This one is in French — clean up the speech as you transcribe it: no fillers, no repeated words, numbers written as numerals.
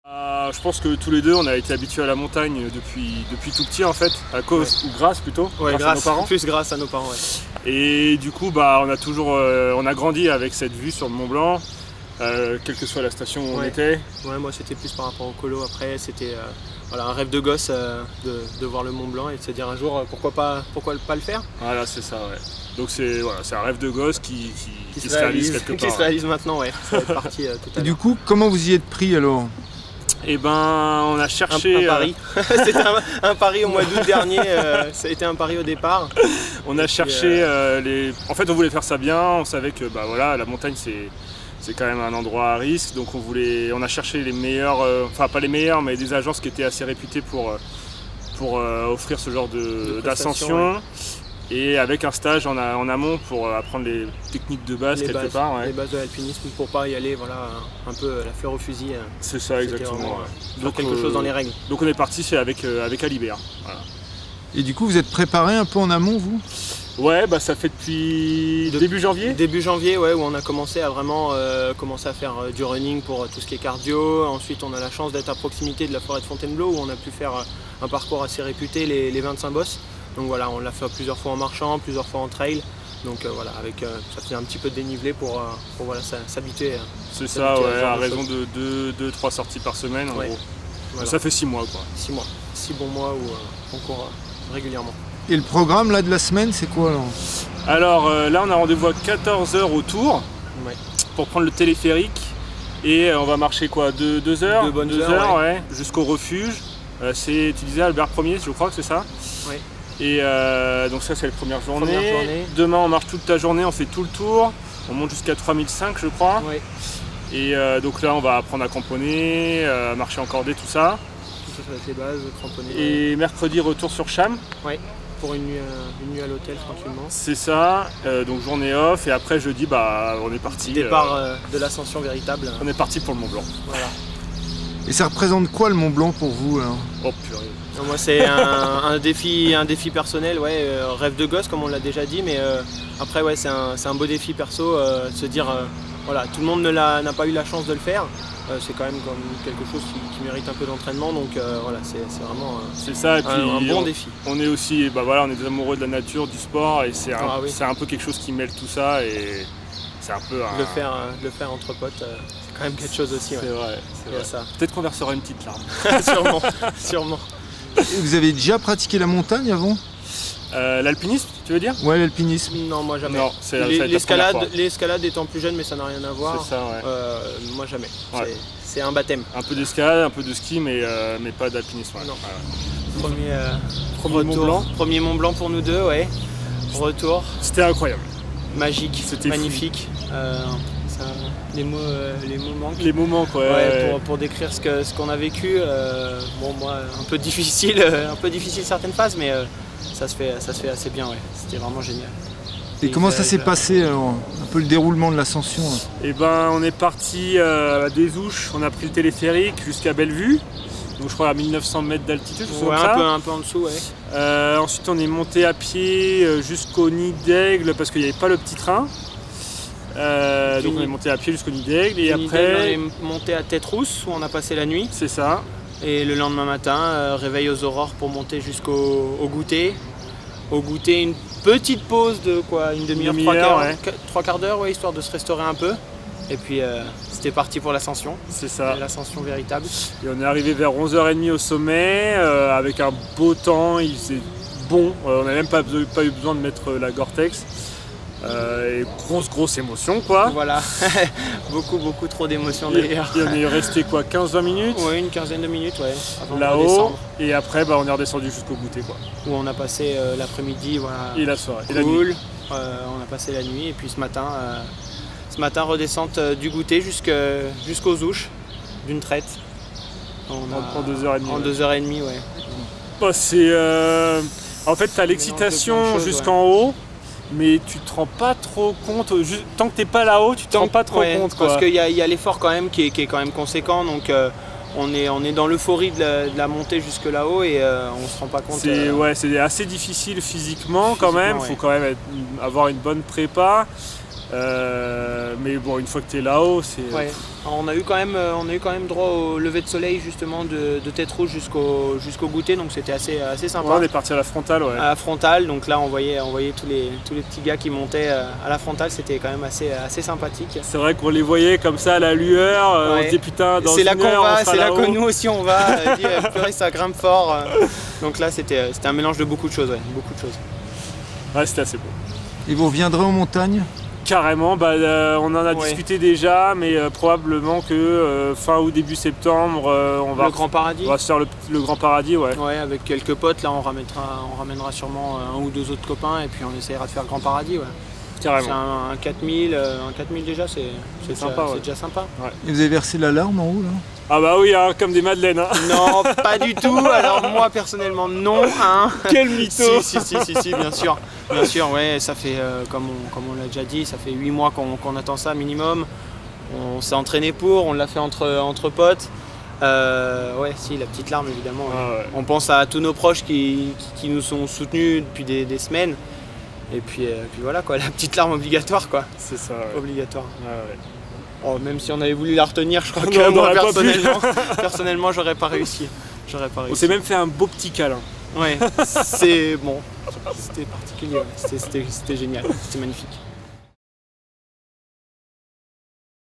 Je pense que tous les deux on a été habitués à la montagne depuis tout petit en fait, à cause ou grâce plutôt, grâce à nos parents. Plus grâce à nos parents. Ouais. Et du coup on a grandi avec cette vue sur le Mont Blanc, quelle que soit la station où on était. Ouais, moi c'était plus par rapport au colo, après c'était voilà, un rêve de gosse de voir le Mont Blanc et de se dire un jour pourquoi pas le faire. Voilà, c'est ça, ouais. Donc c'est un rêve de gosse qui se réalise quelque part. Qui se réalise maintenant, ouais. Ça va être parti tout à l'heure. Et du coup, comment vous y êtes pris alors? Eh ben, on a cherché... Un pari. C'était un pari au mois d'août dernier, ça a été un pari au départ. On a cherché En fait, on voulait faire ça bien, on savait que voilà, la montagne c'est quand même un endroit à risque, donc on a cherché les meilleurs, enfin pas les meilleurs, mais des agences qui étaient assez réputées pour offrir ce genre d'ascension. Ouais. Et avec un stage en amont pour apprendre les techniques de base quelque part. Ouais. Les bases de l'alpinisme pour pas y aller voilà, un peu la fleur au fusil. C'est ça exactement. Donc quelque chose dans les règles. Donc on est parti avec Alibert. Voilà. Et du coup vous êtes préparé un peu en amont vous? Ouais, ça fait depuis début janvier. Début janvier, ouais, où on a commencé à vraiment faire du running pour tout ce qui est cardio. Ensuite on a la chance d'être à proximité de la forêt de Fontainebleau où on a pu faire un parcours assez réputé, les 25 bosses. Donc voilà, on l'a fait plusieurs fois en marchant, plusieurs fois en trail. Donc voilà, ça fait un petit peu de dénivelé pour voilà, s'habituer. C'est ça, ouais, à raison de 2-3 sorties par semaine en gros. Voilà. Ça fait 6 mois quoi. 6 mois, 6 bons mois où on court régulièrement. Et le programme là de la semaine, c'est quoi alors? Alors là on a rendez-vous à 14 h au tour pour prendre le téléphérique. Et on va marcher quoi, 2 heures? 2 heures, ouais, jusqu'au refuge. Tu disais Albert Ier, je crois que c'est ça? Oui. Et donc ça c'est la première journée. Demain on marche toute la journée, on fait tout le tour. On monte jusqu'à 3005 je crois. Oui. Et donc là on va apprendre à cramponner, à marcher en cordée, tout ça. Tout ça avec les bases, cramponner. Et mercredi retour sur Cham. Oui, pour une nuit à l'hôtel tranquillement. C'est ça, donc journée off et après jeudi on est parti. Départ de l'ascension véritable. On est parti pour le Mont Blanc. Voilà. Et ça représente quoi le Mont Blanc pour vous alors? Oh purée. Moi c'est un défi personnel, ouais, rêve de gosse comme on l'a déjà dit, mais après ouais, c'est un beau défi perso, de se dire voilà, tout le monde n'a pas eu la chance de le faire, c'est quand même quelque chose qui mérite un peu d'entraînement, donc voilà, c'est vraiment un bon défi. On est aussi, on est des amoureux de la nature, du sport, et c'est un peu quelque chose qui mêle tout ça, et c'est un peu le faire entre potes, c'est quand même quelque chose aussi. C'est vrai. Peut-être qu'on versera une petite larme. Sûrement. Vous avez déjà pratiqué la montagne avant? L'alpinisme, tu veux dire? Ouais, l'alpinisme. Non, moi jamais. Non, l'escalade étant plus jeune, mais ça n'a rien à voir. C'est ça, ouais. Moi jamais. Ouais. C'est un baptême. Un peu d'escalade, un peu de ski, mais pas d'alpinisme. Ouais. Non. Premier Mont Blanc. Premier Mont Blanc pour nous deux, ouais. Retour. C'était incroyable. Magique, c'était magnifique. Les mots manquent. Les mots manquent, ouais. Pour décrire ce qu'on a vécu. Bon, moi, un peu difficile certaines phases, mais ça se fait assez bien, ouais. C'était vraiment génial. Et comment ça s'est passé alors, un peu le déroulement de l'ascension? Eh ben, on est parti à Desouches, on a pris le téléphérique jusqu'à Bellevue, donc je crois à 1900 mètres d'altitude. Ouais, un peu en dessous, ouais. Ensuite, on est monté à pied jusqu'au Nid d'Aigle parce qu'il n'y avait pas le petit train. Donc on est monté à pied jusqu'au Nid d'Aigle et après on est monté à Tête-Rousse où on a passé la nuit. C'est ça. Et le lendemain matin, réveil aux aurores pour monter jusqu'au goûter. Au goûter, une petite pause de quoi, une demi-heure, 3/4 d'heure, ouais, histoire de se restaurer un peu. Et puis c'était parti pour l'ascension. C'est ça. L'ascension véritable. Et on est arrivé vers 11h30 au sommet avec un beau temps, il faisait bon. On n'a même pas eu besoin de mettre la Gore-Tex. Et grosse émotion quoi. Voilà, beaucoup trop d'émotions d'ailleurs. Et on est resté quoi, 15-20 minutes? Ouais, une quinzaine de minutes, ouais. Là-haut, et après on est redescendu jusqu'au goûter quoi. Où on a passé l'après-midi, voilà. Et la soirée. Cool. Et la nuit. On a passé la nuit et puis ce matin redescente du goûter jusqu'aux Ouches d'une traite. En 2h30. En 2h30, ouais. En fait t'as l'excitation jusqu'en haut. Mais tu te rends pas trop compte, tant que t'es pas là-haut, tu te rends pas trop compte. Quoi. Parce qu'il y a l'effort quand même qui est quand même conséquent, donc on est dans l'euphorie de la montée jusque là-haut et on se rend pas compte. C'est assez difficile physiquement quand même, il faut quand même avoir une bonne prépa. Mais bon, une fois que tu es là-haut, c'est... Ouais. On a eu quand même droit au lever de soleil justement de Tête Rouge jusqu'au goûter, donc c'était assez sympa. Ouais, on est parti à la frontale, ouais. À la frontale, donc là on voyait tous les petits gars qui montaient à la frontale, c'était quand même assez sympathique. C'est vrai qu'on les voyait comme ça à la lueur, Ouais. on se disait putain, dans c'est là une qu'on heure, va, on sera c'est là là-haut. que nous aussi on va, purée, ça grimpe fort. Donc là c'était un mélange de beaucoup de choses, ouais, beaucoup de choses. Ouais, c'était assez beau. Et vous reviendrez en montagne? Carrément, on en a discuté déjà, mais probablement que fin ou début septembre, on va Le Grand Paradis. on va se faire le Grand Paradis, ouais. Ouais, avec quelques potes, là on ramènera sûrement un ou deux autres copains et puis on essaiera de faire le Grand Paradis. Ouais. C'est Carrément. un 4000 déjà, c'est sympa, ouais. C'est déjà sympa. Et vous avez versé l'alarme en haut là? Ah bah oui, hein, comme des madeleines. Hein. Non, pas du tout. Alors moi personnellement non. Hein. Quel mytho. Si, bien sûr. Bien sûr, ouais, ça fait, comme on l'a déjà dit, ça fait 8 mois qu'on attend ça minimum. On s'est entraîné on l'a fait entre potes. Ouais, si, la petite larme évidemment. Ouais. Ah ouais. On pense à tous nos proches qui nous sont soutenus depuis des semaines. Et puis voilà quoi, la petite larme obligatoire quoi. C'est ça, ouais. Obligatoire. Ouais. Oh, même si on avait voulu la retenir, je crois Non, que on moi n'aurait pas personnellement j'aurais pas réussi. On s'est même fait un beau petit câlin. Ouais, c'est bon. C'était particulier, ouais. C'était génial, c'était magnifique.